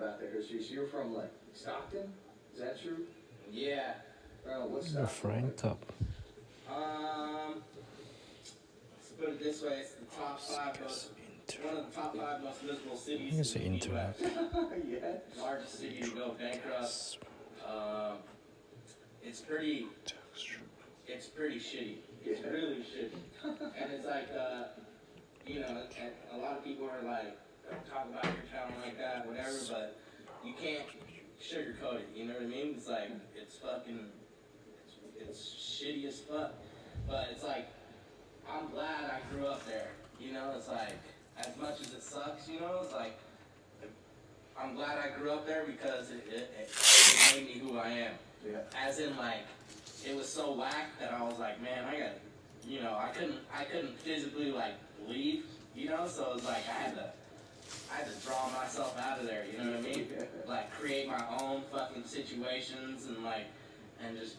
about the history. So you're from like Stockton? Is that true? Yeah. What's The Stockton? Frank top. Let's put it this way: it's the top five most, one of the top five most miserable cities I guess in the internet. U.S. Yeah. Largest city to go bankrupt. It's pretty. It's pretty shitty. It's really shitty. And it's like, you know, a lot of people are like, don't talk about your town like that, whatever, but you can't sugarcoat it, you know what I mean? It's like, it's fucking, it's shitty as fuck. But it's like, I'm glad I grew up there, you know? It's like, as much as it sucks, you know, it's like, I'm glad I grew up there because it made me who I am. Yeah. As in, like, it was so whack that I was like, man, I got, you know, I couldn't physically like leave, you know, so it was like I had to draw myself out of there, you know what I mean? Like create my own fucking situations and like, and just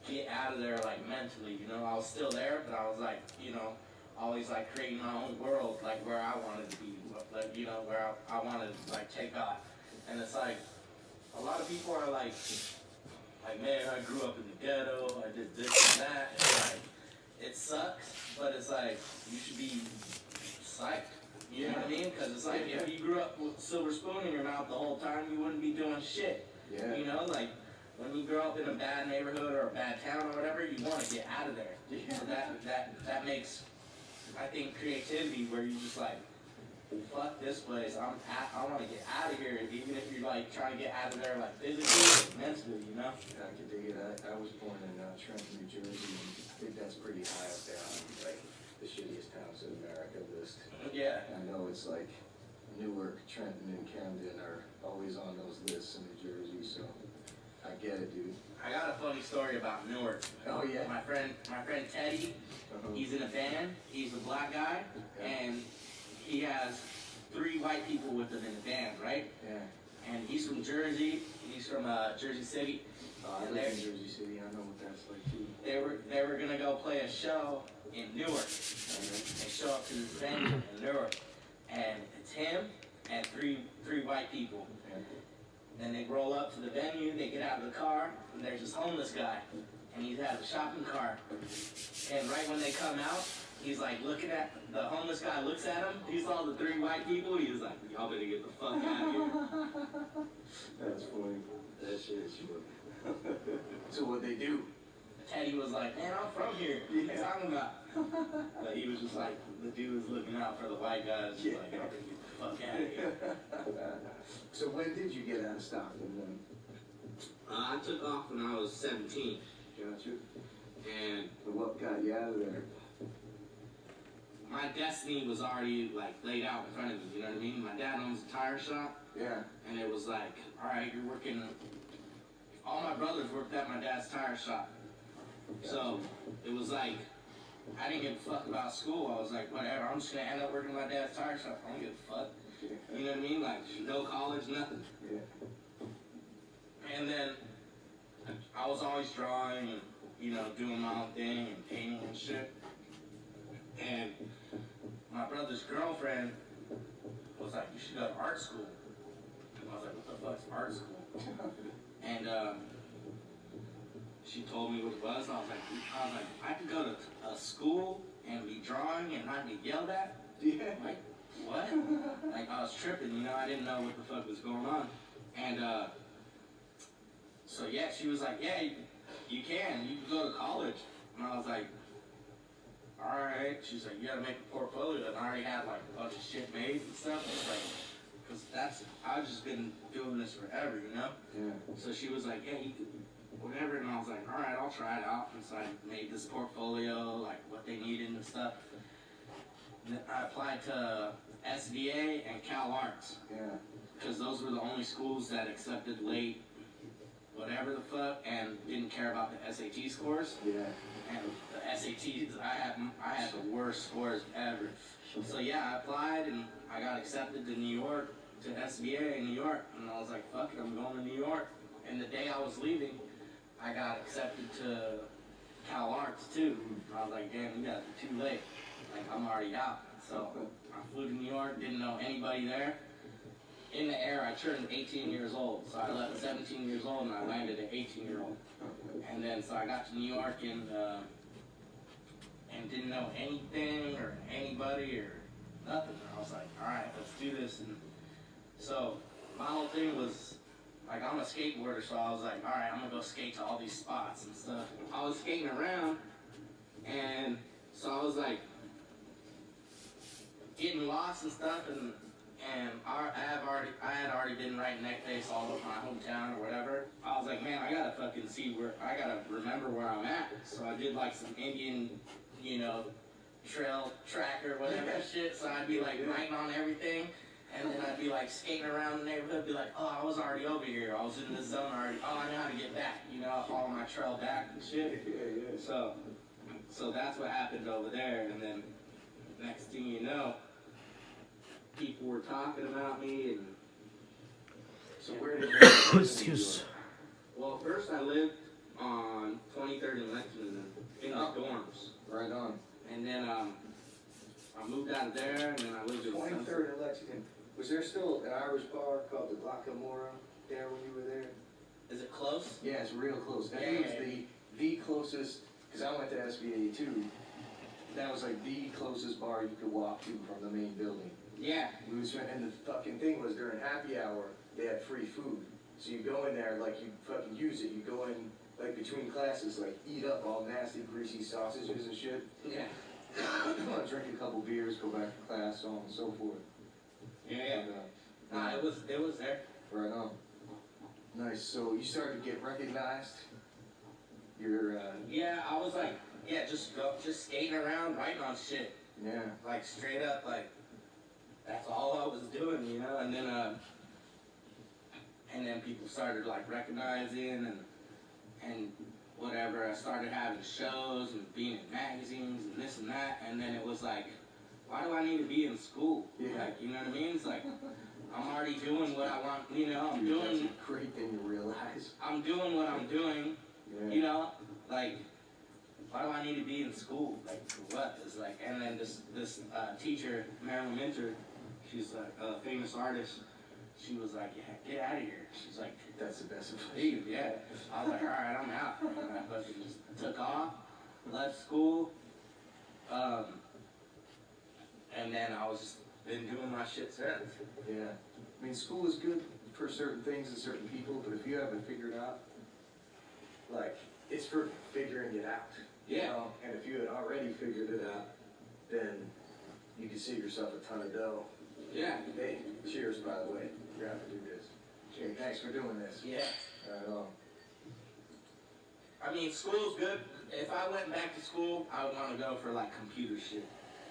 get out of there like mentally, you know. I was still there, but I was like, you know, always like creating my own world, like where I wanted to be, like, you know, where I wanted to like take off. And it's like, a lot of people are like, man, I grew up in the ghetto, I did this and that, and like, it sucks, but it's like, you should be psyched, you know what I mean? Because it's like, if you grew up with a silver spoon in your mouth the whole time, you wouldn't be doing shit, you know? Like, when you grow up in a bad neighborhood or a bad town or whatever, you want to get out of there. So that makes, I think, creativity where you just like, fuck this place, I want to get out of here, even if you're like trying to get out of there like physically or mentally, you know? I can dig it. I was born in Trenton, New Jersey, and I think that's pretty high up there on like the shittiest towns in America list. Yeah. I know it's like Newark, Trenton, and Camden are always on those lists in New Jersey, so I get it, dude. I got a funny story about Newark. Oh yeah. My friend Teddy, he's in a band. He's a black guy, and he has 3 white people with him in the band, right? Yeah. And he's from Jersey. He's from Jersey City. I live in Jersey City. I know what that's like too. They were gonna go play a show in Newark. They show up to this venue in Newark, and it's him and three white people. Then they roll up to the venue. They get out of the car, and there's this homeless guy, and he's at a shopping cart. And right when they come out, he's like looking at, the homeless guy looks at him, he saw the 3 white people, he was like, y'all better get the fuck out of here. That's funny. That shit is funny. So what they do? Teddy was like, man, I'm from here, what are you talking about? But he was just like, the dude was looking out for the white guys, just like, y'all better get the fuck out of here. So when did you get out of Stockton then? I took off when I was 17. Got you. And what got you out of there? My destiny was already like laid out in front of me, you know what I mean? My dad owns a tire shop. Yeah. And it was like, all right, you're working, all my brothers worked at my dad's tire shop. So it was like, I didn't give a fuck about school. I was like, whatever, I'm just gonna end up working at my dad's tire shop. I don't give a fuck. You know what I mean? Like, no college, nothing. Yeah. And then I was always drawing and, you know, doing my own thing and painting and shit. And my brother's girlfriend was like, you should go to art school. And I was like, what the fuck's art school? And she told me what it was. I was like, I could go to a school and be drawing and not get yelled at? Yeah. Like, what? Like, I was tripping, you know, I didn't know what the fuck was going on. And so yeah, she was like, yeah, you can go to college. And I was like, all right. She's like, you gotta make a portfolio. And I already had like a bunch of shit made and stuff. It's like, because I've just been doing this forever, you know? Yeah. So she was like, yeah, you could, whatever. And I was like, all right, I'll try it out. And so I made this portfolio, like what they needed and stuff. And I applied to SVA and Cal Arts. Yeah. Because those were the only schools that accepted late whatever the fuck and didn't care about the SAT scores. Yeah. And the SATs, I had the worst scores ever. So yeah, I applied and I got accepted to New York, to SVA in New York. And I was like, fuck it, I'm going to New York. And the day I was leaving, I got accepted to Cal Arts too. And I was like, damn, you guys are too late. Like, I'm already out. So I flew to New York, didn't know anybody there. in the air, I turned 18 years old. So I left 17 years old and I landed at 18-year-old. And then so I got to New York and didn't know anything or anybody or nothing. I was like, all right, let's do this. And so my whole thing was, like, I'm a skateboarder, so I was like, all right, I'm gonna go skate to all these spots and stuff. I was skating around, and so I was like getting lost and stuff, and I had already been writing neckface all over my hometown or whatever. I was like, man, I gotta fucking see where, I gotta remember where I'm at. So I did like some Indian, you know, trail tracker, whatever shit. So I'd be like writing on everything, and then I'd be like skating around the neighborhood, be like, oh, I was already over here. I was in this zone already. Oh, I know how to get back. You know, follow my trail back and shit. So that's what happened over there, and then next thing you know, people were talking about me, and So where did you Excuse. well, first I lived on 23rd and Lexington in the dorms, Right on. and then I moved out of there, and then I lived in 23rd in Lexington. Was there still an Irish bar called the Glockamora there when you were there? Is it close? Yeah, it's real close. That Yeah. was the closest, because I went to SVA too. That was like the closest bar you could walk to from the main building. Yeah. We was, and the fucking thing was during happy hour, they had free food. So you go in there, like you fucking use it. You go in, like between classes, like eat up all nasty, greasy sausages and shit. Yeah. Drink a couple beers, go back to class, so on and so forth. Yeah. And, Nah, it was there. right on. Nice. So you started to get recognized. You're, Yeah, I was like, yeah, just skating around, writing on shit, yeah. like straight up, like that's all I was doing, you know. And then people started like recognizing and whatever. I started having shows and being in magazines and this and that. And then it was like, why do I need to be in school? Yeah. Like, you know what I mean? It's like I'm already doing what I want. You know, I'm Dude, that's doing. a great thing to realize. I'm doing what I'm doing. Yeah. You know, like, why do I need to be in school? Like, for what? It's like, and then this teacher, Marilyn Minter, she's like a famous artist. She was like, yeah, get out of here. She's like, That's the best advice. leave, yeah. I was like, all right, I'm out. And I fucking just took off, left school, and then I was just been doing my shit since. Yeah. I mean, school is good for certain things and certain people, but if you haven't figured out, like, it's for figuring it out. You Yeah. know? And if you had already figured it out, then you could save yourself a ton of dough. Yeah. Hey, cheers, by the way. You're gonna have to do this. Hey, thanks for doing this. Yeah. Right on. I mean, school's good. If I went back to school, I would want to go for like computer shit.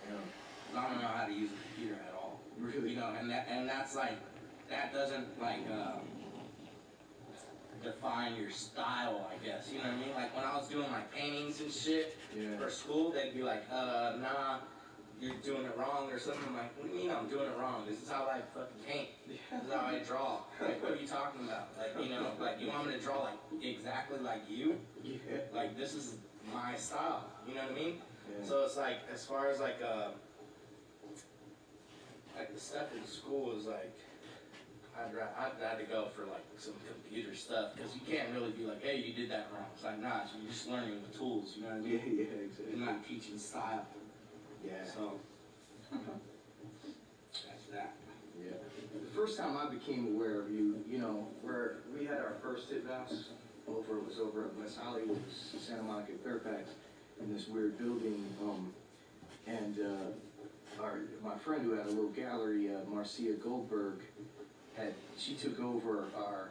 Yeah. I don't know how to use a computer at all. Really? You know, and that's like, that doesn't like define your style, I guess. You know what I mean? Like when I was doing my paintings and shit Yeah. for school, they'd be like, nah, you're doing it wrong or something. I'm like, what do you mean I'm doing it wrong? This is how I fucking paint. This is how I draw. Like, what are you talking about? Like, you know, like you want me to draw like exactly like you? Yeah. Like this is my style. You know what I mean? Yeah. So it's like, as far as like the stuff in school is like, I'd rather go for like some computer stuff because you can't really be like, hey, you did that wrong. It's like, nah, you're just learning the tools. You know what I mean? Yeah, exactly. You're not teaching style. Yeah. So that's that. Yeah. The first time I became aware of you, you know, where we had our first hit house over at West Hollywood, Santa Monica Fairfax, in this weird building, and my friend who had a little gallery, Marcia Goldberg, she took over our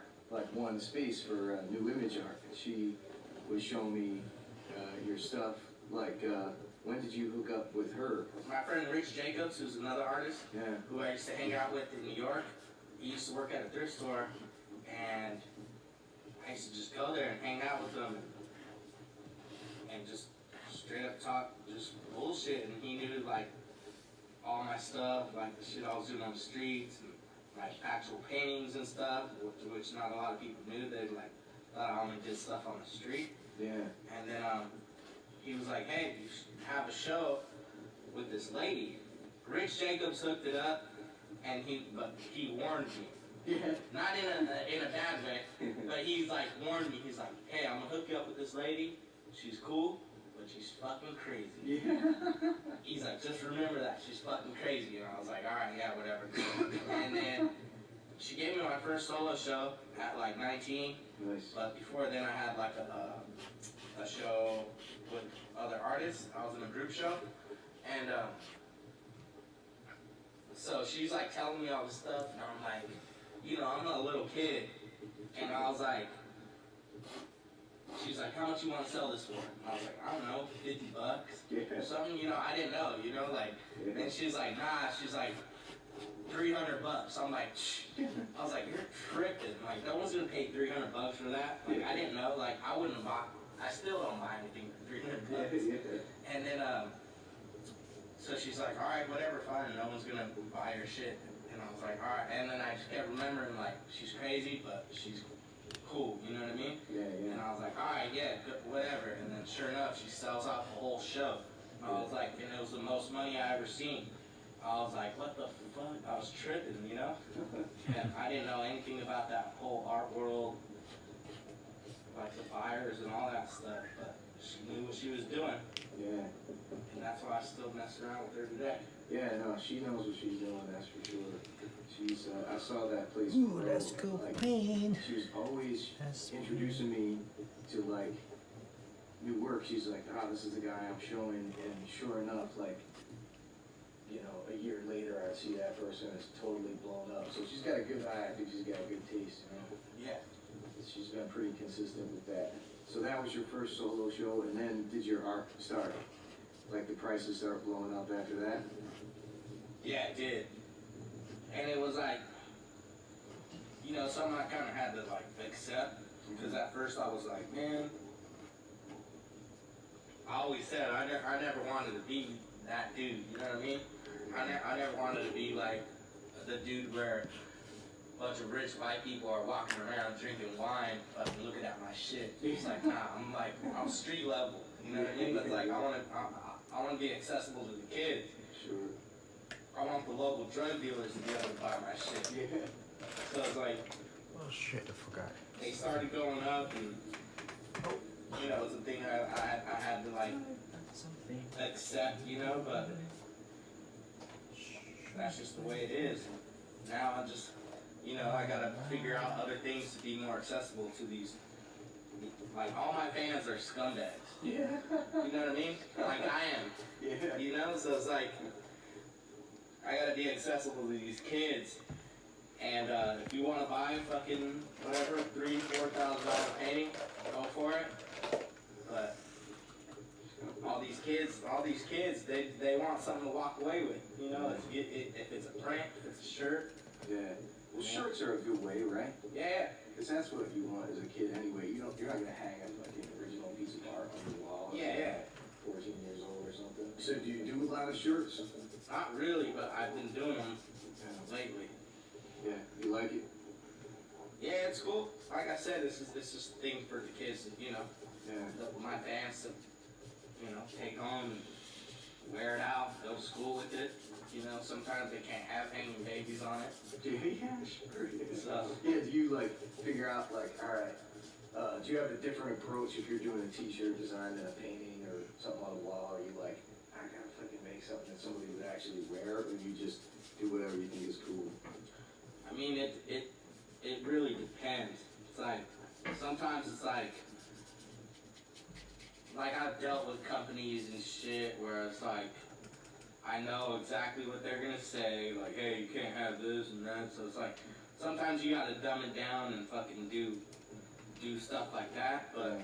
one space for new image art, and she was showing me your stuff. When did you hook up with her? My friend Rich Jacobs, who's another artist, Yeah. who I used to hang out with in New York, he used to work at a thrift store, and I used to just go there and hang out with him and just straight up talk just bullshit, and he knew like all my stuff, like the shit I was doing on the streets, and like actual paintings and stuff, which not a lot of people knew. They like thought I only did stuff on the street. Yeah. And then he was like, hey, you should have a show with this lady. Rich Jacobs hooked it up, and he warned me. Yeah. Not in a bad way, but he's like warned me. He's like, hey, I'm gonna hook you up with this lady. She's cool, but she's fucking crazy. Yeah. He's like, just remember that she's fucking crazy. And I was like, all right, yeah, whatever. And then she gave me my first solo show at like 19. Nice. But before then, I had like a show with other artists. I was in a group show, and so she's like telling me all this stuff, and I'm like, you know, I'm a little kid, and I was like, she's like, how much you want to sell this for? And I was like, I don't know, $50 or something, you know, I didn't know, you know, like, and she's like, nah, she's like, $300. I'm like, shh. I was like, you're tripping. Like, no one's gonna pay $300 for that. Like, I didn't know. Like, I wouldn't buy. I still don't buy anything for $300. And then, so she's like, all right, whatever, fine. No one's gonna buy your shit. And I was like, all right. And then I just kept remembering, like, she's crazy, but she's cool. You know what I mean? Yeah. And I was like, all right, yeah, good, whatever. And then, sure enough, she sells out the whole show. I was like, and it was the most money I ever seen. I was like, what the fuck? I was tripping, you know? And I didn't know anything about that whole art world, like the buyers and all that stuff, but she knew what she was doing. Yeah. And that's why I still mess around with her today. Yeah, no, she knows what she's doing, that's for sure. She's, I saw that place. Ooh, that's cool. Like, Pain. she was always That's introducing me to, like, new work. She's like, this is the guy I'm showing, and sure enough, like, you know, a year later, I see that person is totally blown up. So she's got a good eye. I think she's got a good taste, you know? Yeah. She's been pretty consistent with that. So that was your first solo show, and then did your art start, like the prices start blowing up after that? Yeah, it did. And it was like, you know, something I kind of had to, like, accept. Because at first I was like, man, I always said I never wanted to be that dude, you know what I mean? I never wanted to be like the dude where a bunch of rich white people are walking around drinking wine, fucking looking at my shit. It's like, nah, I'm street level, you know what I mean? But like, I want to be accessible to the kids. Sure. I want the local drug dealers to be able to buy my shit. Yeah. So it's like, oh shit, I forgot. they started going up, and you know, it's a thing I had to like Something. accept, you know, but that's just the way it is. Now I just, you know, I gotta figure out other things to be more accessible to these. Like, all my fans are scumbags. Yeah. You know what I mean? Like I am. Yeah. You know, so it's like, I gotta be accessible to these kids. And if you wanna buy fucking whatever, $3,000-$4,000 painting, go for it. But all these kids, they want something to walk away with. You know, if it's a print, if it's a shirt. Yeah. Well, shirts are a good way, right? Yeah. Because that's what you want as a kid anyway. You're not gonna hang up like an original piece of art on the wall. Yeah. 14 years old or something. So do you do a lot of shirts? Not really, but I've been doing them lately. Yeah. You like it? Yeah, it's cool. Like I said, it's just a thing for the kids, you know, Yeah. my fans to, you know, take home and wear it out, go to school with it. You know, sometimes they can't have hanging babies on it. Yeah, sure. So, Yeah, do you like figure out like, all right, do you have a different approach if you're doing a t-shirt design than a painting or something on the wall? Are you like, I gotta fucking make something that somebody would actually wear, or you just do whatever you think is cool? I mean, it really depends. It's like, sometimes it's like I've dealt with companies and shit where it's like, I know exactly what they're gonna say, like, hey, you can't have this and that, so it's like, sometimes you gotta dumb it down and fucking do stuff like that, but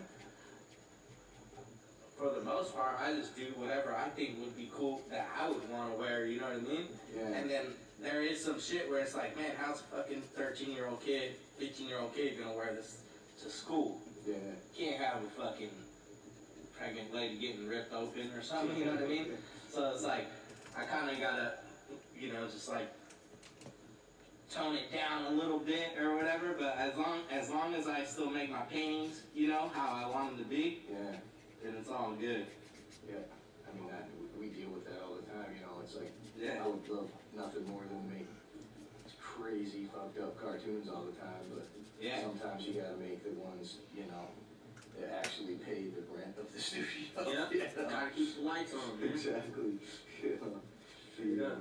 for the most part, I just do whatever I think would be cool that I would wanna wear, you know what I mean? Yeah. And then there is some shit where it's like, man, how's a fucking 13-year-old kid, 15-year-old kid gonna wear this to school? Yeah. Can't have a fucking pregnant lady getting ripped open or something, you know what I mean? So it's like, I kinda gotta, you know, just like, tone it down a little bit or whatever, but as long as I still make my paintings, you know, how I want them to be, Yeah. then it's all good. Yeah. I mean, we deal with that all the time, you know, it's like, Yeah. I would love nothing more than make crazy fucking fucked up cartoons all the time, but Yeah. sometimes you gotta make the ones, you know, that actually pay the rent of the studio. Yeah. Gotta keep the lights on, man. Exactly. Yeah.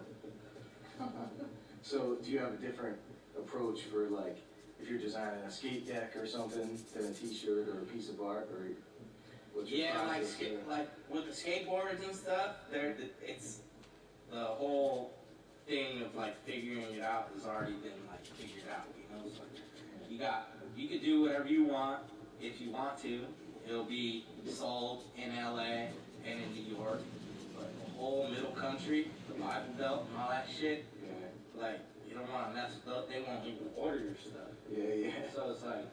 So, do you have a different approach for, like, if you're designing a skate deck or something, than a t-shirt or a piece of art, or what's your Yeah, process there? like with the skateboards and stuff, it's the whole thing of like figuring it out has already been like figured out, you know. So you could do whatever you want if you want to. It'll be sold in LA and in New York, but the whole middle country, the Bible Belt and all that shit, Yeah, like you don't want to mess with them. They won't even order your stuff. yeah. So it's like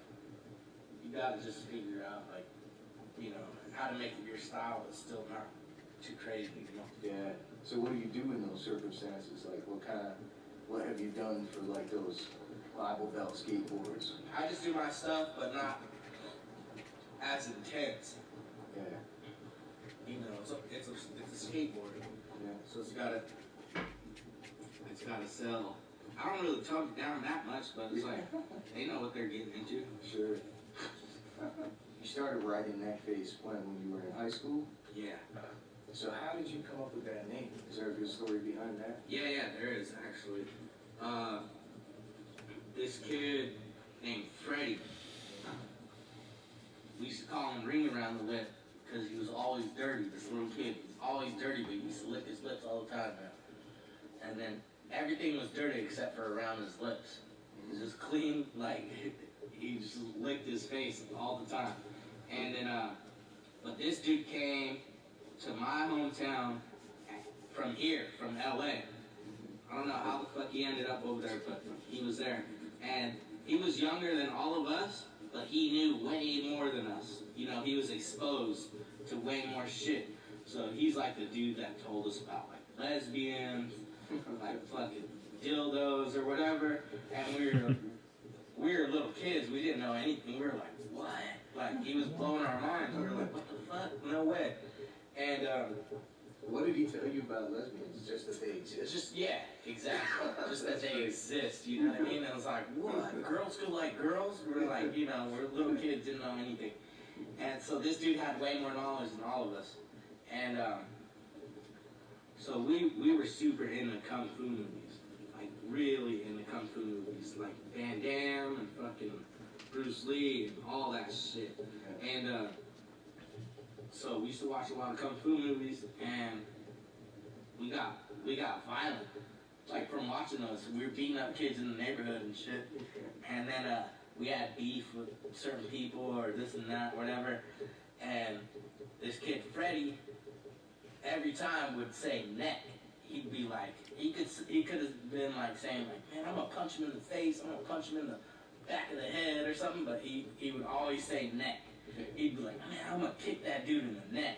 you gotta just figure out like, you know, how to make it your style but still not too crazy, you know. Yeah. So what do you do in those circumstances? Like, what have you done for like those Bible Belt skateboards? I just do my stuff but not as intense. Yeah, You know, it's a skateboard. yeah. So it's gotta sell. I don't really tone it down that much, but it's like they know what they're getting into. Sure. You started writing that face when you were in high school? Yeah. So how did you come up with that name? Is there a good story behind that? Yeah, there is actually. This kid named Freddie, we used to call him Ring Around the Lip because he was always dirty. This little kid, he was always dirty, but he used to lick his lips all the time, man. And then everything was dirty except for around his lips. He was just clean, like he just licked his face all the time. And then, but this dude came to my hometown from here, from LA. I don't know how the fuck he ended up over there, but he was there. And he was younger than all of us, but he knew way more than us. You know, he was exposed to way more shit. So he's like the dude that told us about like lesbians, like fucking dildos or whatever. And we were little kids, we didn't know anything. We were like, what? Like he was blowing our minds. We were like, what the fuck? No way. And What did he tell you about lesbians? Just that they exist? just, yeah, exactly. Just that they exist, you know what I mean? And I was like, what? Girls could like girls? We were like, you know, we're little kids, didn't know anything. And so this dude had way more knowledge than all of us. And so we were super into Kung Fu movies. Like, really into Kung Fu movies. Like Van Damme and fucking Bruce Lee and all that shit. And so we used to watch a lot of Kung Fu movies, and we got violent. Like from watching those, we were beating up kids in the neighborhood and shit. And then we had beef with certain people or this and that, whatever. And this kid Freddie, every time would say neck. He'd be like, he could have been like saying like, man, I'm gonna punch him in the face, I'm gonna punch him in the back of the head or something. But he would always say neck. He'd be like, man, I'm gonna kick that dude in the neck.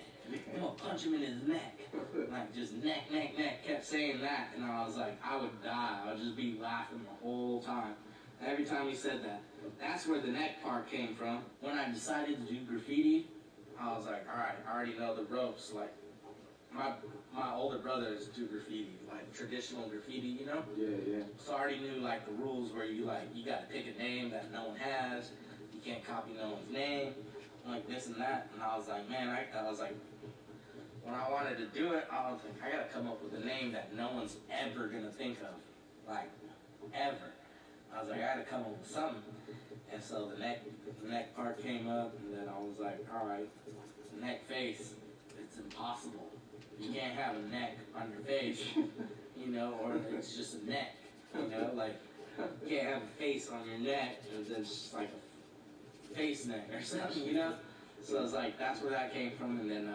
I'm gonna punch him in his neck. Like, just neck. Kept saying that. And I was like, I would die. I would just be laughing the whole time. Every time he said that. That's where the neck part came from. When I decided to do graffiti, I was like, alright, I already know the ropes. Like, my older brothers do graffiti, like traditional graffiti, you know? Yeah. So I already knew, like, the rules where you gotta pick a name that no one has. You can't copy no one's name. Like this and that, and I was like, man, I was like, when I wanted to do it, I was like, I gotta come up with a name that no one's ever gonna think of, like, ever. I was like, I gotta come up with something, and so the neck part came up, and then I was like, all right, neck face, it's impossible. You can't have a neck on your face, you know, or it's just a neck, you know, like, you can't have a face on your neck, and then it's just like a face neck or something, you know? So I was like, that's where that came from, and then,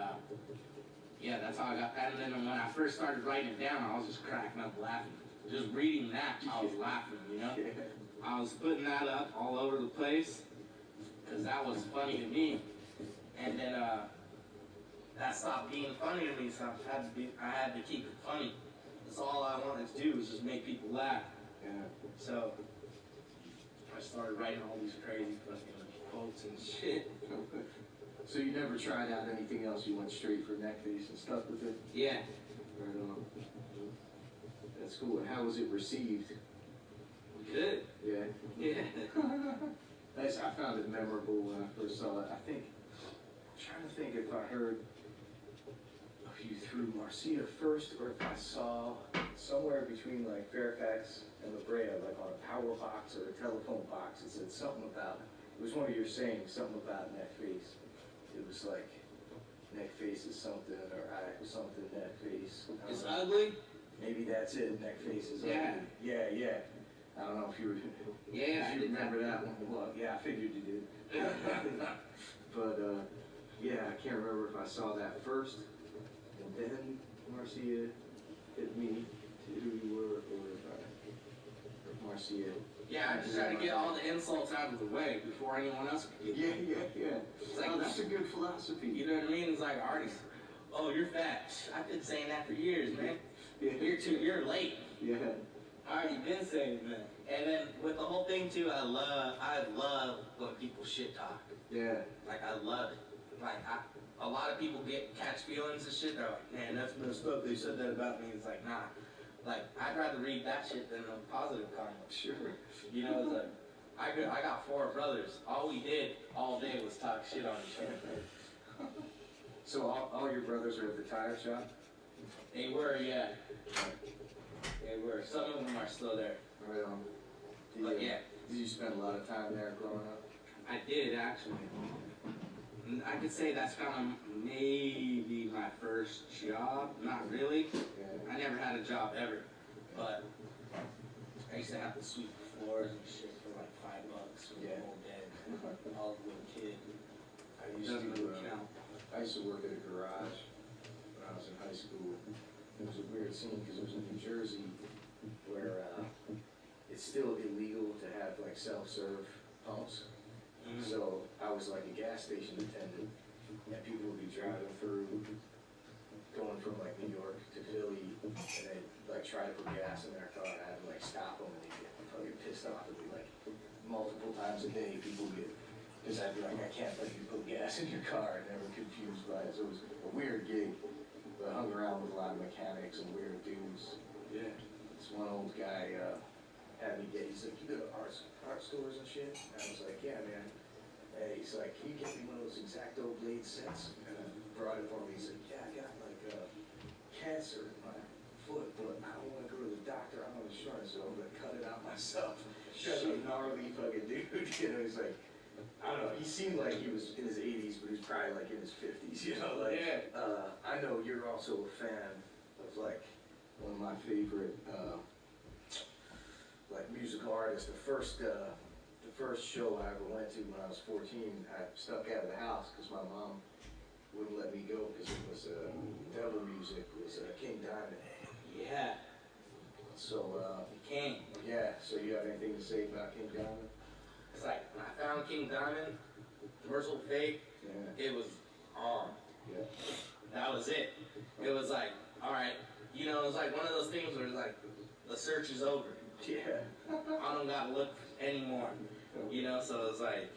yeah, that's how I got that. And then when I first started writing it down, I was just cracking up laughing. Just reading that, I was laughing, you know? I was putting that up all over the place, because that was funny to me. And then, that stopped being funny to me, so I had to keep it funny. That's all I wanted to do was just make people laugh. Yeah. So, I started writing all these crazy fucking quotes and shit. So you never tried out anything else? You went straight for neck face and stuff with it? Yeah. Right on. That's cool. And how was it received? Good. Yeah. found it memorable when I first saw it. I'm trying to think if I heard of you through Marcia first, or if I saw somewhere between like Fairfax and La Brea, like on a power box or a telephone box, it said something about, it was one of your sayings, something about neck face. It was like, neck face is something, or I something, neck face. It's ugly? Maybe that's it, neck face is Yeah. ugly. Yeah, yeah. I don't know if you Yeah, if you remember that one. Well, yeah, I figured you did. But, yeah, I can't remember if I saw that first, and then Marcia hit me to who you were, or if Marcia. Yeah, I just try to get all the insults out of the way before anyone else can get them. Yeah. It's like, Oh, that's a good philosophy. you know what I mean? It's like, already, oh, you're fat. I've been saying that for years, man. Yeah. You're late. Yeah. I already been saying that. And then with the whole thing too, I love when people shit talk. Yeah. Like, I love it. Like, a lot of people catch feelings and shit. They're like, man, that's messed up. They said that about me. It's like, nah. Like, I'd rather read that shit than the positive comment. Sure. You know, it's like, I got 4 brothers. All we did all day was talk shit on each other. So all your brothers are at the tire shop? They were, yeah. They were. Some of them are still there. Right on. But yeah. Did you spend a lot of time there growing up? I did, actually. I could say that's kind of maybe my first job. Not really. Yeah. I never had a job ever. But I used to have to sweep the floors and shit for like $5 for the whole day. I was a little kid. I used Doesn't to, really count. I used to work at a garage when I was in high school. It was a weird scene because it was in New Jersey where it's still illegal to have like self-serve pumps. Mhm. So I was like a gas station attendant, and people would be driving through, going from like New York to Philly, and they'd like try to put gas in their car, and I'd like stop them, and they'd get fucking pissed off at me like multiple times a day. People get, because I'd be like, I can't let you put gas in your car, and they were confused by it. So it was a weird gig, but I hung around with a lot of mechanics and weird dudes. Yeah. This one old guy had me get, he's like, you go to art stores and shit? And I was like, yeah, man. And he's like, can you get me one of those X-Acto blade sets? And I brought it for me. He's like, yeah, I got like cancer in my foot, but I don't want to go to the doctor. I'm on insurance, so I'm going to cut it out myself. Such a gnarly fucking dude. You know, he's like, I don't know, he seemed like he was in his 80s, but he was probably like in his 50s, you know? Like, Yeah. I know you're also a fan of like one of my favorite like musical artists. The first show I ever went to when I was 14, I stuck out of the house because my mom wouldn't let me go because it was devil music. It was King Diamond. Yeah. So King. yeah. So you have anything to say about King Diamond? It's like, when I found King Diamond, Merciful Fate, Yeah. it was on. Yeah. That was it. It was like, alright, you know, it was like one of those things where it's like, the search is over. Yeah. I don't gotta look anymore. You know, so it was like,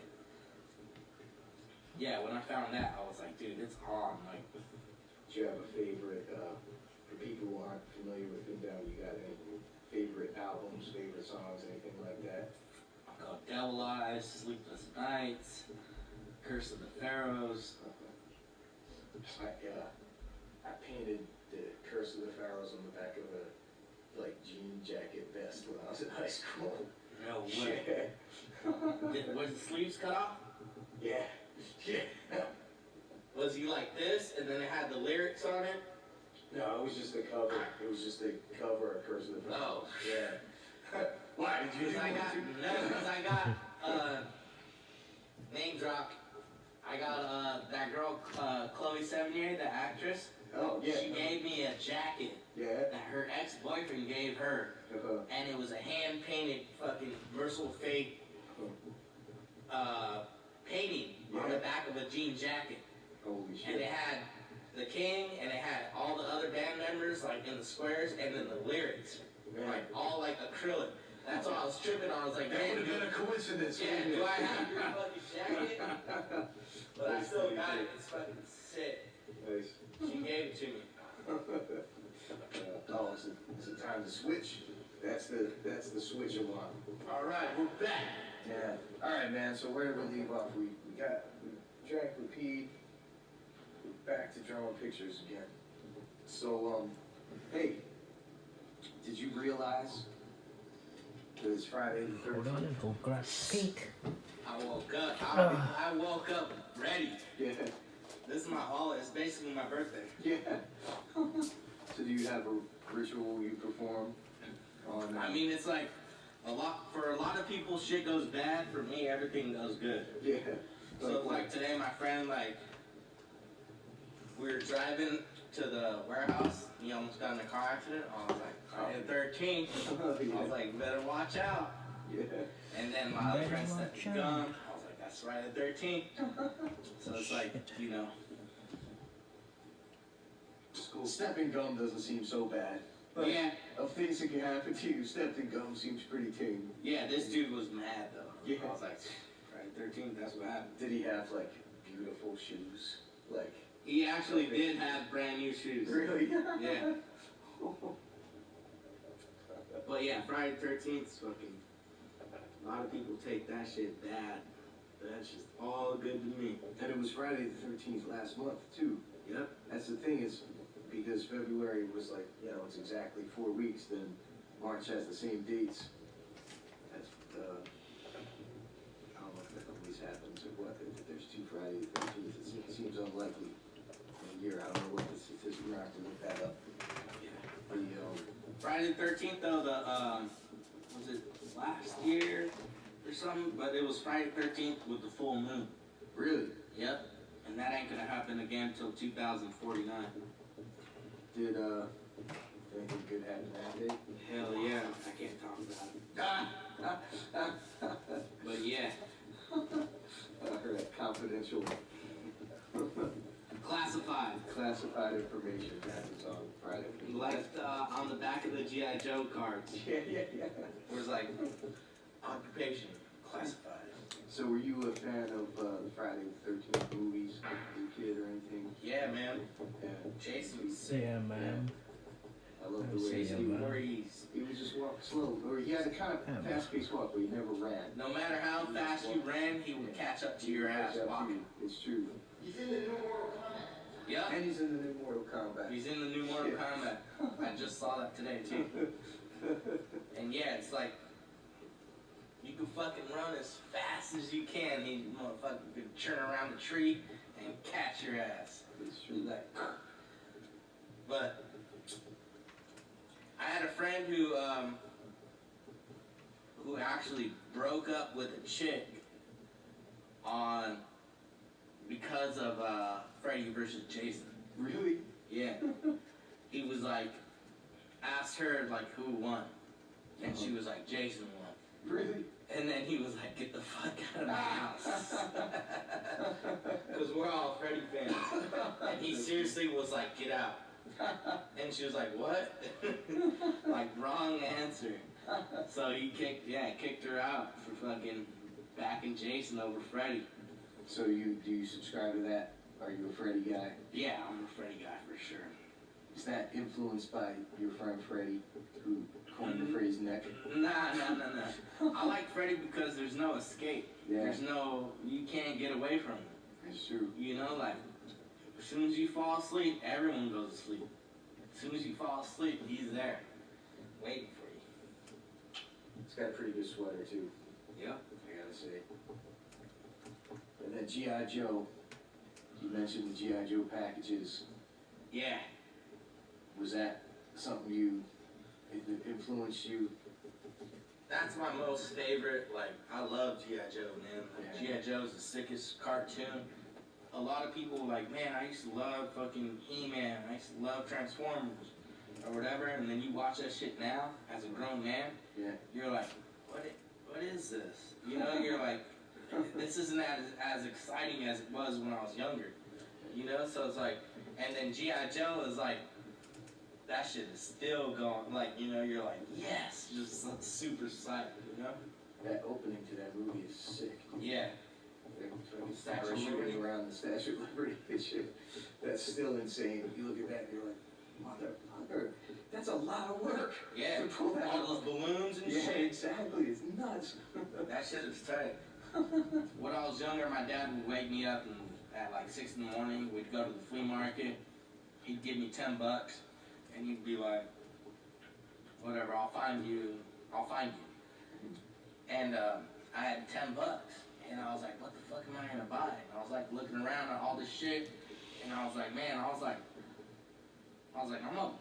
yeah, when I found that, I was like, dude, it's on. Like, Do you have a favorite, for people who aren't familiar with King Diamond, you got any favorite albums, favorite songs, anything like that? I called Devil Eyes, Sleepless Nights, Curse of the Pharaohs. I painted the Curse of the Pharaohs on the back of a like jean jacket vest when I was in high school. No way. Was the sleeves cut off? Yeah. Yeah. Was he like this, and then it had the lyrics on it? No, it was just the cover. It was just the cover of Curse of the Pharaohs. Oh. Yeah. Why did you do Because I got, name drop. I got, that girl, Chloe Sevigny, the actress. Oh, yeah. She gave me a jacket Yeah. that her ex-boyfriend gave her. And it was a hand-painted fucking Merciful Fate painting on the back of a jean jacket. Holy shit. And it had the king, and it had all the other band members, like, in the squares, and then the lyrics. Like, all, like, acrylic. That's what I was tripping on. I was like, That man, would have been a coincidence. yeah, wouldn't it? do I have your fucking jacket? But I still got it. It's fucking sick. Nice. She gave it to me. Oh, is it time to switch? That's the switch alarm. All right, we're back. Yeah. All right, man. So where did we leave off? We drank, we peed. We're back to drawing pictures again. So hey, did you realize that it's Friday the Hold on 13th? and hold grass pink. I woke up. I woke up ready. Yeah. This is my holiday. It's basically my birthday. Yeah. So do you have a ritual you perform on? I mean, it's like for a lot of people, shit goes bad. For me, everything goes good. Yeah. So like today, my friend, like, we were driving to the warehouse. He almost got in a car accident. I was like, Friday the 13th. I was like, better watch out. Yeah. And then my other friend said, Watch out. gun. I was like, that's Friday the 13th. So it's like, you know. School. Stepping gum doesn't seem so bad. But Yeah. of things that can happen to you, stepping gum seems pretty tame. Yeah, this dude was mad though. Yeah. I was like, Friday the 13th, that's what happened. Did he have like beautiful shoes? Like He actually did have brand new shoes. really? Yeah. But yeah, Friday the 13th is fucking. A lot of people take that shit bad. But that's just all good to me. And it was Friday the 13th last month too. Yep. That's the thing is, because February was like, you know, it's exactly 4 weeks, then March has the same dates. That's, I don't know if that always happens or what, if there's two Friday the 13th, it seems unlikely in a year. I don't know what the statistic, we're gonna have to look that up. The, Friday the 13th though, was it last year or something? But it was Friday the 13th with the full moon. really? Yep. And that ain't gonna happen again till 2049. Did, anything good happen that day? Hell yeah. I can't talk about it. But yeah. I heard that confidential, classified information happens on Friday. Left on the back of the G.I. Joe cards. Yeah. It was like, occupation, classified. So were you a fan of the Friday the 13th movies as a kid or anything? Yeah, man. Yeah. Jason was sick. Yeah, man. I love the I'd way say he yeah, man. he would just walk slow, or he had a kind of Yeah, man. fast-paced walk, but he never ran. No matter how fast you ran, he would catch up to your ass Catch up to walking. you. It's true. Yep. And he's in the new Mortal Kombat. He's in the new Mortal Kombat. I just saw that today too. And yeah, it's like you can fucking run as fast as you can. He motherfucker could turn around the tree and catch your ass. It's He's true. like, but I had a friend who actually broke up with a chick because of Freddy versus Jason. Really? Yeah. He was like, asked her like who won, and she was like, Jason won. Really? And then he was like, get the fuck out of my house. Because we're all Freddy fans. And he seriously was like, get out. And she was like, what? Like, wrong answer. So he kicked her out for fucking backing Jason over Freddy. So do you subscribe to that? Are you a Freddy guy? Yeah, I'm a Freddy guy for sure. Is that influenced by your friend Freddy, who coined the phrase neck? Nah. I like Freddy because there's no escape. Yeah. You can't get away from him. It's true. You know, like, as soon as you fall asleep, everyone goes to sleep. As soon as you fall asleep, he's there, waiting for you. It's got a pretty good sweater too, Yep. I gotta say. And then G.I. Joe, you mentioned the G.I. Joe packages. Yeah. Was that something it influenced you? That's my most favorite, like, I love G.I. Joe, man. Like, Yeah. G.I. Joe's the sickest cartoon. A lot of people were like, man, I used to love fucking He-Man, I used to love Transformers, or whatever, and then you watch that shit now, as a grown man, Yeah. you're like, what is this? You know, you're like, this isn't as exciting as it was when I was younger. You know, so it's like, and then G.I. Joe is like, that shit is still going, like, you know, you're like, yes, just super psyched, you know? That opening to that movie is sick. Yeah. They're fucking Statue of Liberty. parachuting around the Statue of Liberty and shit. That's still insane. You look at that and you're like, mother, that's a lot of work. Yeah, to pull that all off. those balloons and Yeah, shit. exactly. It's nuts. That shit is tight. When I was younger, my dad would wake me up and at like 6 in the morning. We'd go to the flea market. He'd give me $10, and he'd be like, "Whatever, I'll find you. And I had $10, and I was like, "What the fuck am I gonna buy?" And I was like looking around at all this shit, and I was like, I'm gonna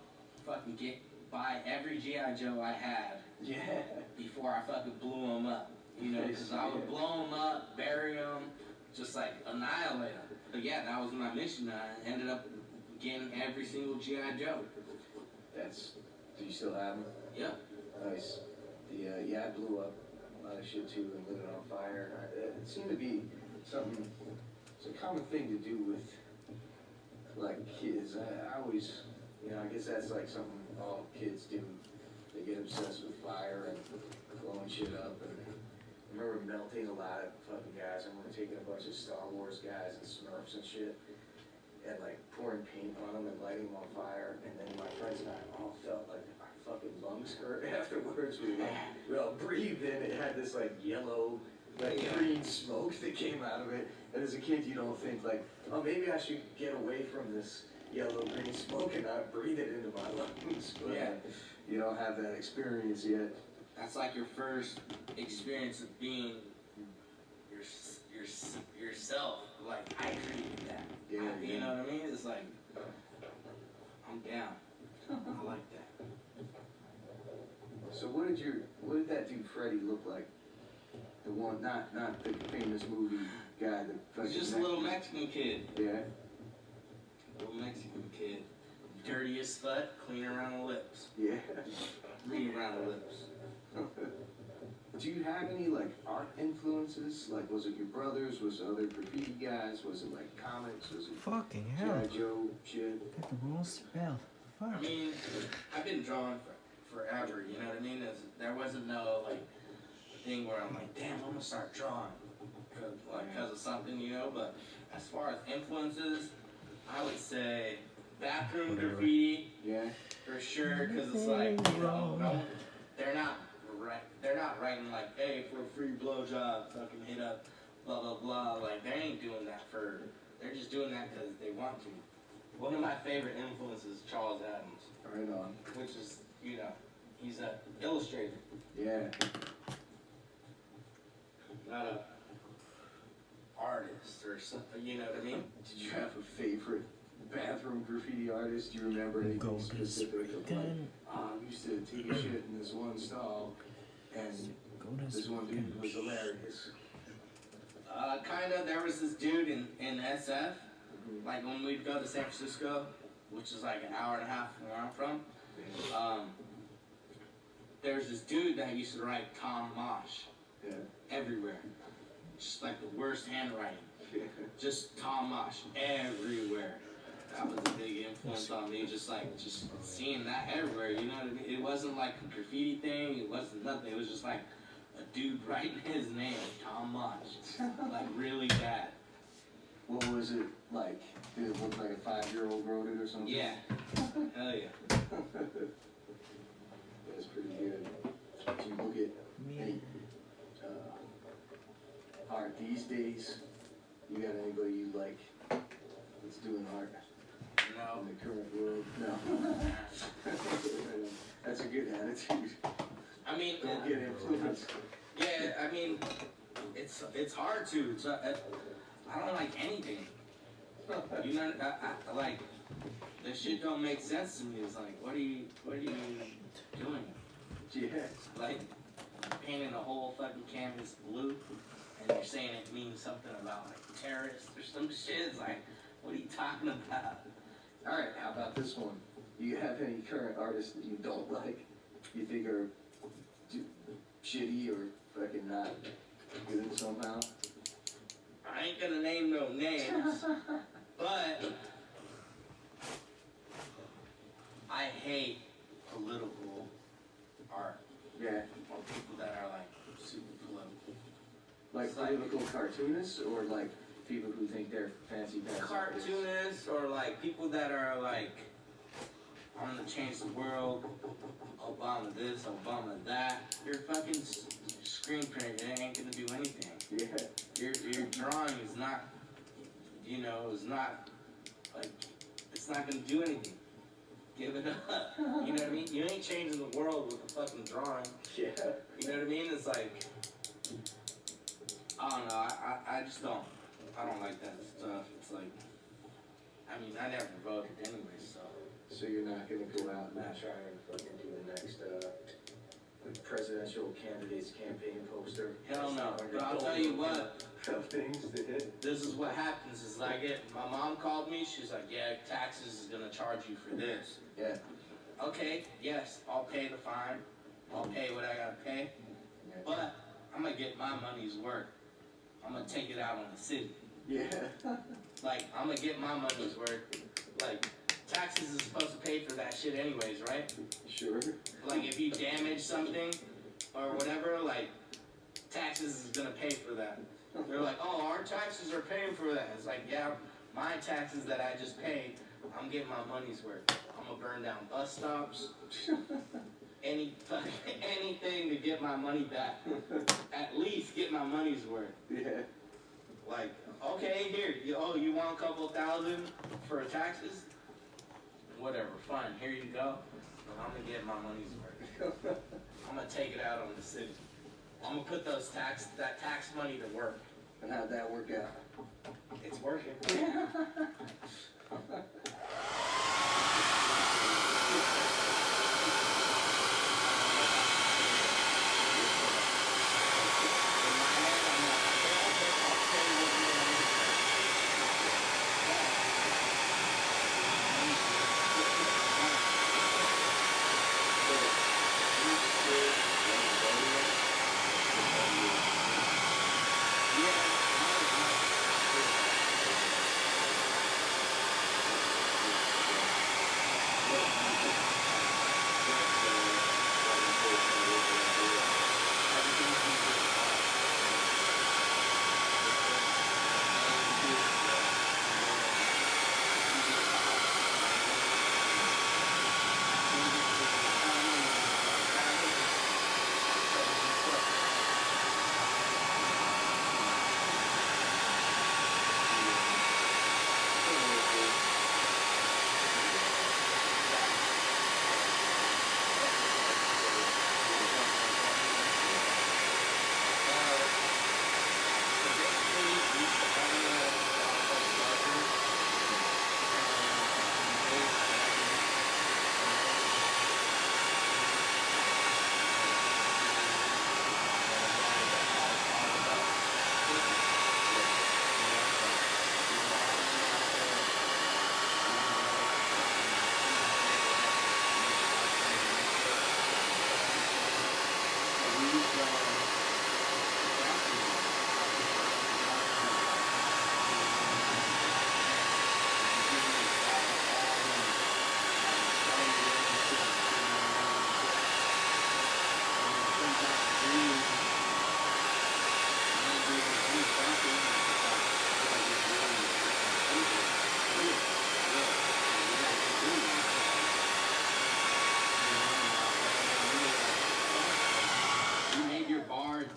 fucking buy every G.I. Joe I had before I fucking blew them up. You know, because I would blow them up, bury them, just like annihilate them. But yeah, that was my mission. I ended up getting every single G.I. Joe. Do you still have them? Yeah. Nice. Yeah, I blew up a lot of shit too and lit it on fire. It seemed to be something, it's a common thing to do with, like, kids. I always, I guess that's like something all kids do. They get obsessed with fire and blowing shit up. And I remember melting a lot of fucking guys. I remember taking a bunch of Star Wars guys and Smurfs and shit and like pouring paint on them and lighting them on fire. And then my friends and I all felt like our fucking lungs hurt afterwards. We all breathed in. It had this like yellow, like green smoke that came out of it. And as a kid, you don't think like, oh, maybe I should get away from this yellow green smoke and not breathe it into my lungs. But you don't have that experience yet. That's like your first experience of being yourself. Like, I created that. Yeah, you know what I mean? It's like, I'm down. I like that. So what did that dude Freddy look like? The one, not the famous movie guy. He's just a little Mexican kid. Yeah. Little Mexican kid. Dirty as fuck, clean around the lips. Yeah. Clean around the lips. Do you have any like art influences? Like, was it your brothers? Was it other graffiti guys? Was it like comics? Was it Fucking hell. G.I. Joe shit? Got the wrong spell. Fuck. I mean, I've been drawing forever, you know what I mean? There wasn't no like thing where I'm like, damn, I'm gonna start drawing because of something, you know. But as far as influences, I would say bathroom graffiti, for sure, because it's like, no, they're not writing like, hey, for a free blowjob, fucking hit up, blah blah blah. Like, they ain't doing that they're just doing that because they want to. One of my favorite influences is Charles Adams. Right on. Which is, he's an illustrator. Yeah. Not a artist or something, you know what I mean? Did you have a favorite bathroom graffiti artist? Do you remember anything specific of like, I used to take a shit in this one stall and this one dude was hilarious? Kinda, there was this dude in SF, like when we'd go to San Francisco, which is like an hour and a half from where I'm from, there's this dude that used to write Tom Mosh everywhere. Just like the worst handwriting. Just Tom Mosh everywhere. That was a big influence on me, just seeing that everywhere, you know what I mean? It wasn't like a graffiti thing, it wasn't nothing, it was just like a dude writing his name, Tom Mosh. Like really bad. What was it like? Did it look like a 5-year-old wrote it or something? Yeah. Hell yeah. That's pretty good. Do you look at any art these days? You got anybody you like that's doing art? No. In the current world? No. That's a good attitude. I mean, Don't get influenced. yeah, I mean, it's hard to. I don't like anything. You know, I like, this shit don't make sense to me. It's like, what are you doing? Yeah. Like, painting a whole fucking canvas blue, and you're saying it means something about like terrorists or some shit. It's like, what are you talking about? Alright, how about this one? Do you have any current artists that you don't like? You think are shitty or fucking not good somehow? I ain't gonna name no names, but I hate political art. Yeah. Or people that are like super political. Like political cartoonists or like people who think they're fancy pants artists? Cartoonists or like people that are like, I'm gonna change the world, Obama this, Obama that. You're fucking screen printing, it ain't Yeah. Your drawing is not, you know, is not, like, it's not gonna do anything. Give it up. You know what I mean? You ain't changing the world with a fucking drawing. Yeah. You know what I mean? It's like, I don't know, I just don't, I don't like that stuff. It's like, I mean, I never voted anyway, so. So you're not gonna go out and try and fucking do the next, presidential candidate's campaign poster? Hell no. But I'll tell you what, Things to hit. this is what happens is my mom called me, she's like, yeah, taxes is gonna charge you for this. Yeah. Okay, yes, I'll pay the fine, I'll pay what I gotta pay, but I'm gonna get my money's worth. I'm gonna take it out on the city. Yeah. Like, I'm gonna get my money's worth. Like, taxes is supposed to pay for that shit anyways, right? Sure. Like, if you damage something or whatever, like, taxes is gonna pay for that. They're like, oh, our taxes are paying for that. It's like, yeah, my taxes that I just paid, I'm getting my money's worth. I'm gonna burn down bus stops, anything to get my money back. At least get my money's worth. Yeah. Like, okay, here, you want a couple $1,000 for taxes? Whatever, fine, here you go. But I'm gonna get my money's worth. I'm gonna take it out on the city. I'm gonna put that tax money to work. And how'd that work out? It's working.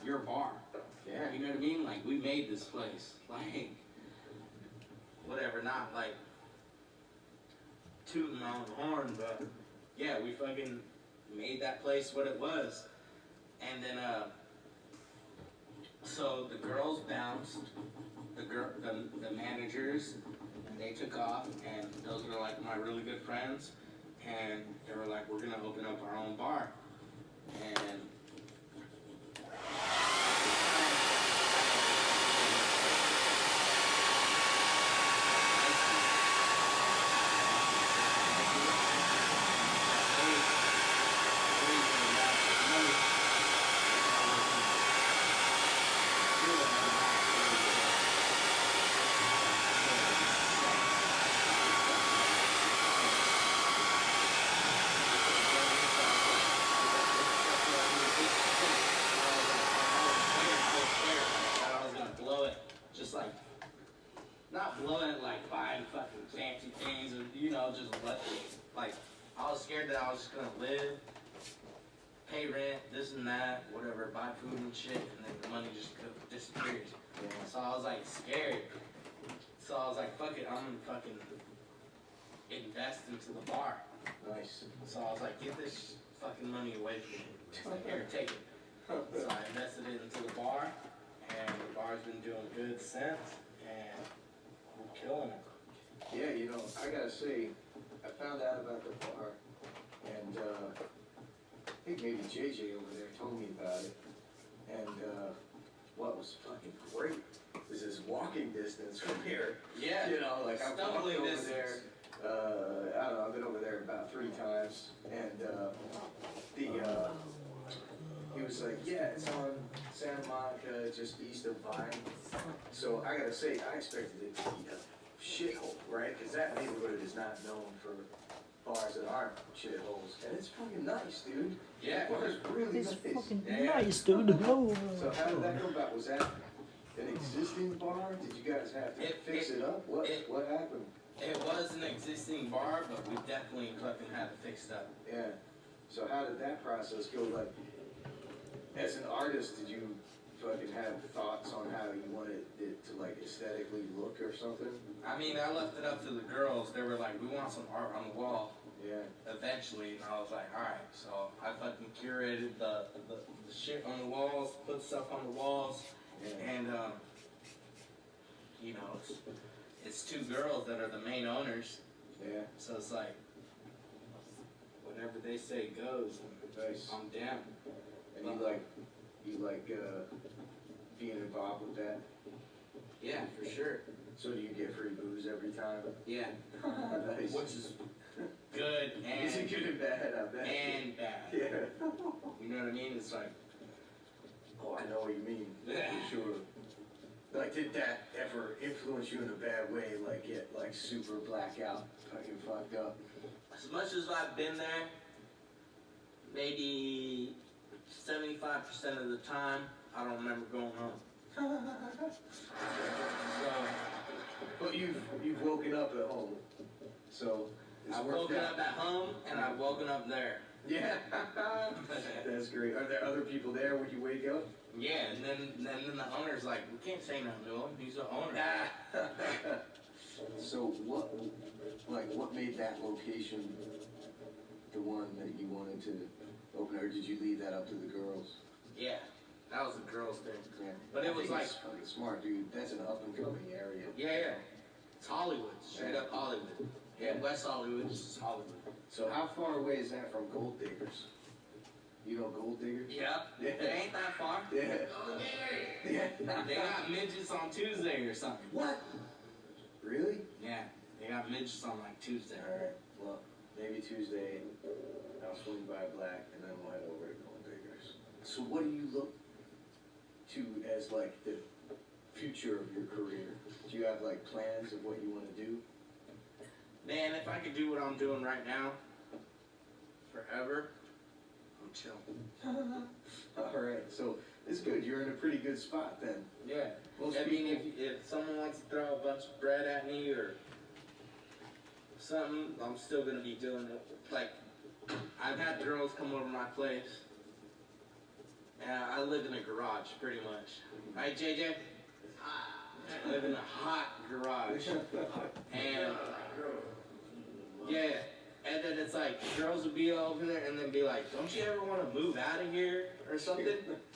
Your bar. Yeah. You know what I mean? Like, we made this place. Like, whatever, not like tooting my own horn, but yeah, we fucking made that place what it was. And then, so the girls bounced, the managers, and they took off, and those were like my really good friends, and they were like, we're gonna open up our own bar. And not blow it like buying fucking fancy things or, you know, just let, like, I was scared that I was just gonna live, pay pay rent, this and that, whatever, buy food and shit, and then the money just disappears. So I was like scared. So I was like, fuck it, I'm gonna fucking invest into the bar. Nice. So I was like, get this fucking money away from me. It's like, here, take it. So I invested it into the bar, and the bar's been doing good since, and we're killing it. Yeah, you know, I gotta say, I found out about the bar, and I think maybe JJ over there told me about it. And what was fucking great is this walking distance from here. Yeah. You know, like I've walked Stumbling over distance. there. I don't know, I've been over there about 3 times, and he was like, yeah, it's on Santa Monica, just east of Vine. So I gotta say, I expected it to be a shithole, right? Because that neighborhood is not known for bars that aren't shitholes, and it's fucking nice, dude. Yeah. The bar is really It's nice. fucking Yeah. nice, dude. Oh. So how did that come about? Was that an existing bar? Did you guys have to fix it up? What happened? It was an existing bar, but we definitely fucking had it fixed up. Yeah. So how did that process go? Like, as an artist, did you fucking have thoughts on how you wanted it to like aesthetically look or something? I mean, I left it up to the girls. They were like, we want some art on the wall. Yeah. Eventually, and I was like, alright. So I fucking curated the shit on the walls, put stuff on the walls, Yeah. and you know, it's 2 girls that are the main owners. Yeah. So it's like, whatever they say goes. Nice. I'm down. And you like being involved with that? Yeah, for sure. So do you get free booze every time? Yeah. Nice. Which is good Is it good and bad? I bet. and bad. Yeah. You know what I mean? It's like, Oh, I know what you mean. Yeah. For sure. Like, did that ever influence you in a bad way? Like, get like super blackout, fucking fucked up? as much as I've been there, maybe 75% of the time, I don't remember going home. So, But you've woken up at home, so it's I've worked woken out. up at home and I've woken up there. Yeah, that's great. Are there other people there when you wake up? Yeah, and then the owner's like, we can't say nothing to him. He's the owner. So what made that location the one that you wanted to open, or did you leave that up to the girls? Yeah, that was the girls' thing. Yeah. But it I was think like, it's fucking smart, dude. That's an up and coming area. yeah, it's Hollywood, straight up Hollywood. Yeah, West Hollywood, is Hollywood. So how far away is that from Gold Diggers? You know Gold Diggers? Yep, Yeah. it ain't that far. Yeah. Yeah. They got midgets on Tuesday or something. What? Really? Yeah, they got midgets on like Tuesday. Alright, well, maybe Tuesday, I'll swing by Black, and then we'll head over to Gold Diggers. So what do you look to as like the future of your career? Do you have like plans of what you want to do? Man, if I could do what I'm doing right now, forever, I'm chilling. Alright, so it's good. You're in a pretty good spot then. Yeah. Most I mean, people- if someone wants to throw a bunch of bread at me or something, I'm still gonna be doing it. Like, I've had girls come over my place, and I live in a garage, pretty much. Right, JJ? I live in a hot garage. And, yeah, and then it's like, girls would be over there and then be like, don't you ever want to move out of here or something?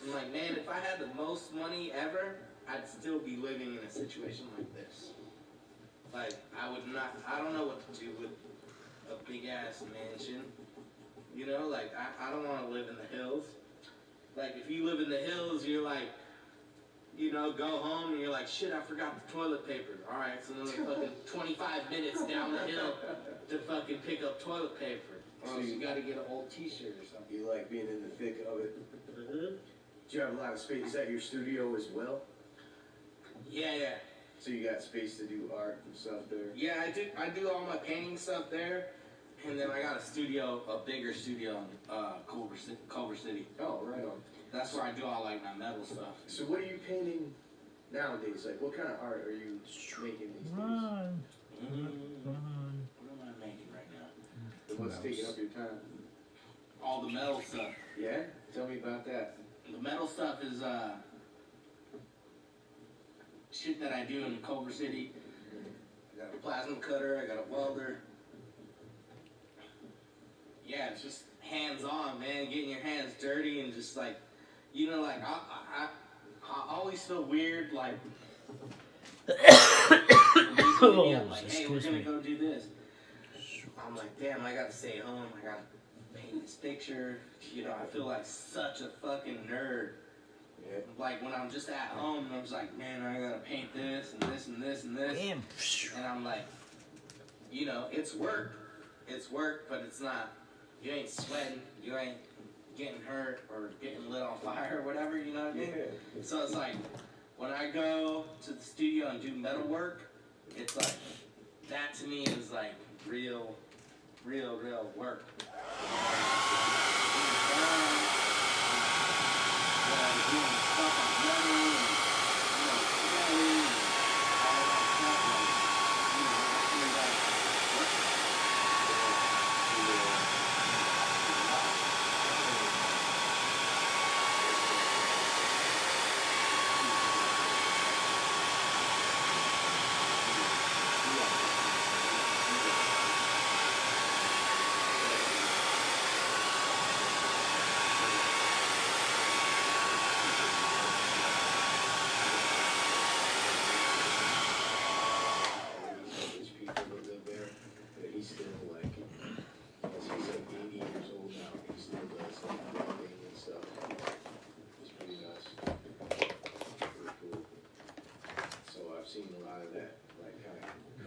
I'm like, man, if I had the most money ever, I'd still be living in a situation like this. Like, I don't know what to do with a big ass mansion. You know, like, I don't want to live in the hills. Like, if you live in the hills, you're like, you know, go home and you're like, shit, I forgot the toilet paper. Alright, so another fucking 25 minutes down the hill to fucking pick up toilet paper. Or else you gotta get an old t-shirt or something. You like being in the thick of it. Mm-hmm. Do you have a lot of space? Is that your studio as well? Yeah. So you got space to do art and stuff there? Yeah, I do all my painting stuff there. And then I got a bigger studio in Culver City. Oh, right on. That's where I do all like my metal stuff. So what are you painting nowadays? Like, what kind of art are you making these days? Run. Mm-hmm. Run. What am I making right now? And what's taking up your time? all the metal stuff. Yeah? Tell me about that. The metal stuff is shit that I do in Culver City. I got a plasma cutter, I got a welder. Yeah, it's just hands-on, man. Getting your hands dirty and just like, you know, like I always feel weird, like. Like, hey, we're gonna go do this. I'm like, damn, I gotta stay home. I gotta paint this picture. You know, I feel like such a fucking nerd. Yeah. Like when I'm just at home, and I was like, man, I gotta paint this and this and this and this. Damn. And I'm like, you know, it's work. It's work, but it's not. You ain't sweating. You ain't getting hurt or getting lit on fire or whatever. You know what I mean? Yeah. So it's like, when I go to the studio and do metal work, it's like, that to me is like real work.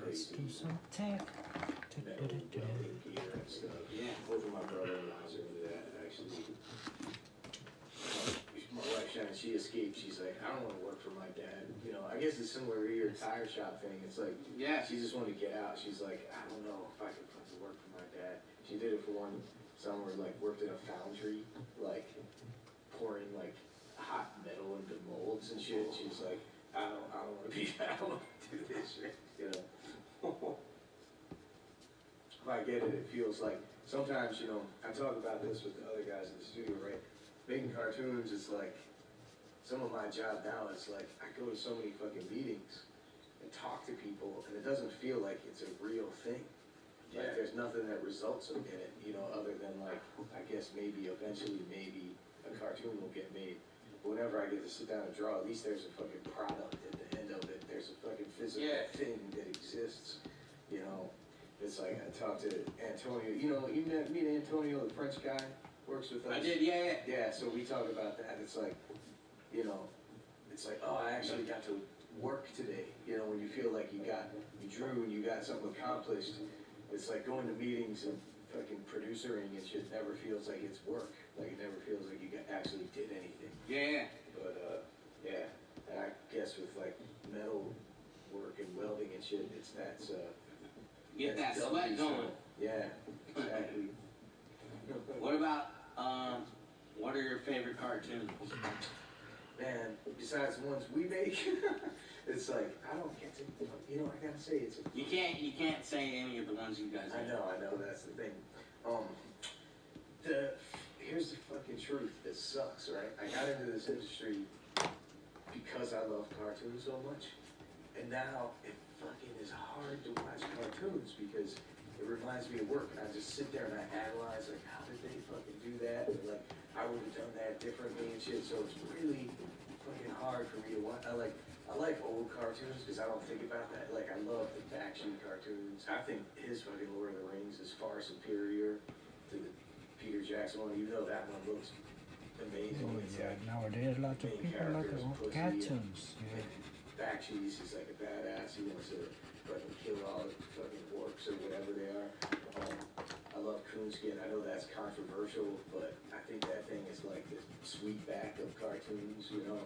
Let's do some tech. Yeah, both of my brother-in-laws are into that, actually. My wife, Shannon, she escaped. She's like, I don't want to work for my dad. You know, I guess it's similar to your tire shop thing. It's like, Yeah. she just wanted to get out. She's like, I don't know if I can fucking work for my dad. She did it for one summer, like, worked at a foundry, like, pouring, like, hot metal into molds and shit. She's like, I don't want to be, I don't want to do this shit, you know. If I get it, it feels like, sometimes, you know, I talk about this with the other guys in the studio, right? Making cartoons is like, some of my job now is like, I go to so many fucking meetings and talk to people, and it doesn't feel like it's a real thing. Like, there's nothing that results in it, you know, other than like, I guess maybe eventually, maybe a cartoon will get made. But whenever I get to sit down and draw, at least there's a fucking product at the end of it. There's a fucking physical thing that exists, you know. It's like, I talked to Antonio, you know, you meet Antonio, the French guy, works with us. I did, yeah. Yeah, so we talk about that. It's like, you know, it's like, oh, I actually got to work today. You know, when you feel like you drew and you got something accomplished. It's like going to meetings and fucking producering and shit never feels like it's work. Like, it never feels like you actually did anything. Yeah. But, yeah. And I guess with, like, metal work and welding and shit, that's Get that that's sweat doubly going. so. Yeah, exactly. What about, what are your favorite cartoons? Man, besides the ones we make, it's like, I don't get to, you know, I gotta say, it's a... You can't say any of the ones you guys I make. know, that's the thing. Here's the fucking truth that sucks, right? I got into this industry because I love cartoons so much, and now it fucking is hard to watch cartoons because it reminds me of work, and I just sit there and I analyze, like, how did they fucking do that? And, like, I would have done that differently and shit, so it's really fucking hard for me to watch. I like old cartoons because I don't think about that. Like, I love the backstreet cartoons. I think his fucking Lord of the Rings is far superior to the Peter Jackson one. You know that one looks amazing. Oh, It's yeah, like, nowadays lots of main people like characters, pussy, cartoons. Yeah. Bakshi's is like a badass. He wants to fucking kill all the fucking orcs or whatever they are. I love Coonskin. I know that's controversial, but I think that thing is like the sweet back of cartoons, you know.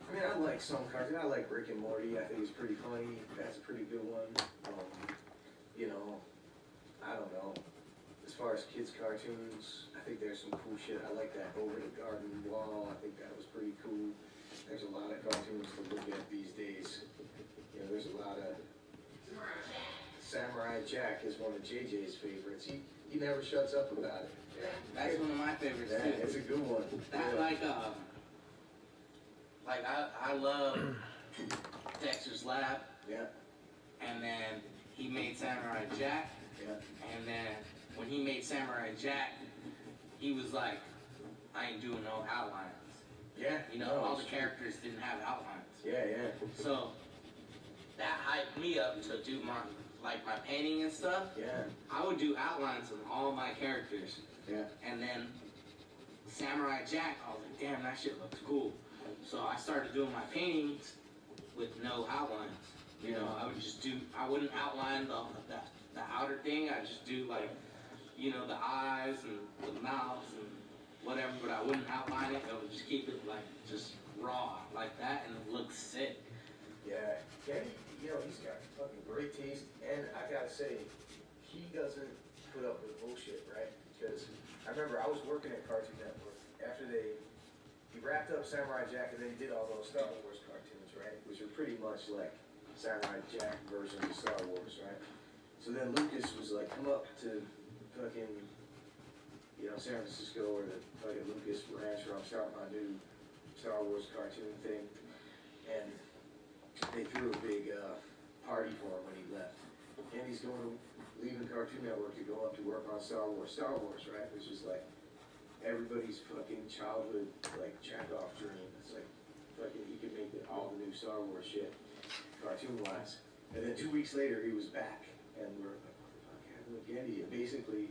I mean, I like some cartoons. I like Rick and Morty. I think it's pretty funny. That's a pretty good one. You know, I don't know. As far as kids' cartoons, I think there's some cool shit. I like that Over the Garden Wall. I think that was pretty cool. There's a lot of cartoons to look at these days. You know, there's a lot of... Samurai Jack is one of JJ's favorites. he never shuts up about it. Yeah. That's one of my favorites Yeah, too. it's a good one. That Yeah. like I love Dexter's Lab, Yeah, and then he made Samurai Jack, yeah, and then when he made Samurai Jack, he was like, I ain't doing no outlines. yeah. You know, all the characters didn't have outlines. Yeah, yeah. So that hyped me up to do my painting and stuff. Yeah, I would do outlines of all my characters. yeah. And then Samurai Jack, I was like, damn, that shit looks cool. So I started doing my paintings with no outlines. You know, I wouldn't outline the outer thing. I'd just do like, you know, the eyes and the mouth and whatever, but I wouldn't outline it. I would just keep it like just raw like that, and it looks sick. Yeah, Kenny, you know, he's got fucking great taste, and I gotta say, he doesn't put up with bullshit, right? Because I remember I was working at Cartoon Network after he wrapped up Samurai Jack, and then he did all those Star Wars cartoons, right? Which are pretty much like Samurai Jack version of Star Wars, right? So then Lucas was like, come up to fucking, you know, San Francisco or the fucking Lucas Ranch where I'm starting my new Star Wars cartoon thing, and they threw a big party for him when he left. And he's leaving Cartoon Network to go up to work on Star Wars, right? Which is like everybody's fucking childhood, like, jack-off dream. It's like, fucking, he could make all the new Star Wars shit, cartoon-wise. And then 2 weeks later, he was back, and we're like, what the fuck happened with Gendy? And basically,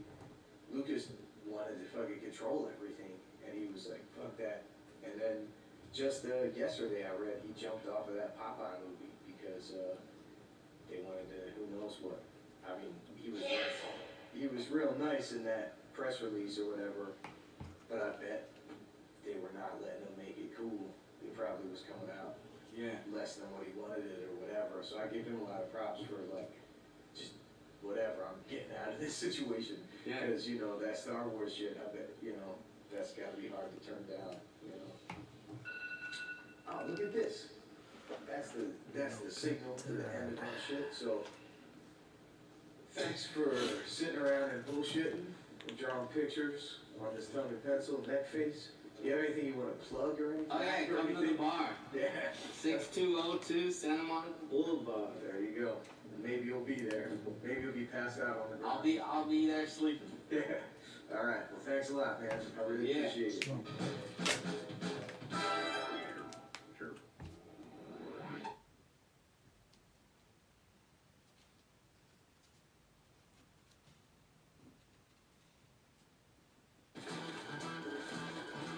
Lucas wanted to fucking control everything, and he was like, fuck that. And then, just yesterday I read he jumped off of that Popeye movie because they wanted to, who knows what. I mean, he was real nice in that press release or whatever, but I bet they were not letting him make it cool. It probably was coming out less than what he wanted it or whatever. So I give him a lot of props for like, just whatever, I'm getting out of this situation. Because, you know, that Star Wars shit, I bet, you know, that's gotta be hard to turn down, you know. Oh, look at this. That's the signal to the end of my shit. So thanks for sitting around and bullshitting and drawing pictures on this tongue and pencil neck face. You have anything you want to plug or anything? Oh yeah, or come to the anything? bar. Yeah. 6202 Santa Monica Boulevard. There you go. Maybe you'll be there. Maybe you'll be passed out on the ground. I'll be there sleeping. Yeah. All right. Well, thanks a lot, man. I really appreciate it. Sure.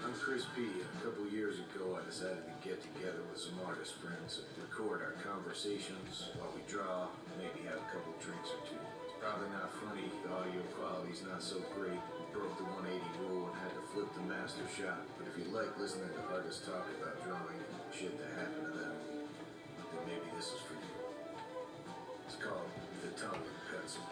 I'm Chris P. A couple years ago, I decided to get together with some artist friends and record our conversations while we draw, maybe have a couple drinks or two. It's probably not funny, the audio quality's not so great. We broke the 180 rule and had to flip the master shot. But if you like listening to artists talk about drawing and shit that happened to them, then maybe this is for you. It's called The Tongue and Pencil.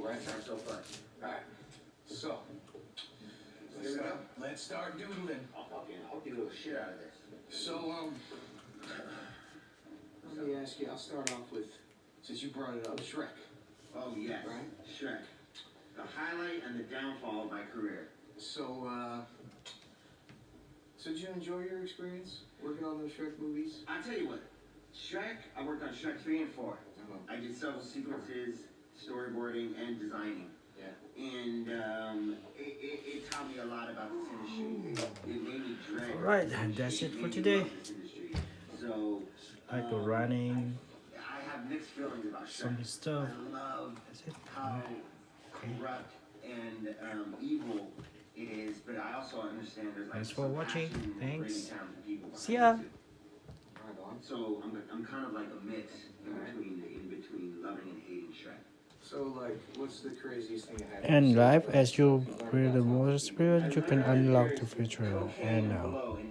right? Sounds so fun. Alright, so, let's start doodling. I'll do the shit out of this. So, let me ask you, I'll start off with, since you brought it up, Shrek. Oh, yes. Right? Shrek. The highlight and the downfall of my career. So, so did you enjoy your experience working on those Shrek movies? I'll tell you what. Shrek, I worked on Shrek 3 and 4. Uh-huh. I did several sequences, storyboarding, and designing. Yeah. And it taught me a lot about this industry. It made me dread. Alright, that's it for today. this industry. So, I go running, I have mixed feelings about Shrek. some stuff. I love That's it. how corrupt and evil it is, but I also understand there's like Thanks for some watching. passion and Thanks. really talented people See behind ya. it, too. Right on. So I'm kind of like a mix in between loving and hating Shrek. So, like, what's the craziest thing that happened? And live, as you build the more experience, you can unlock the future. And now. Below, and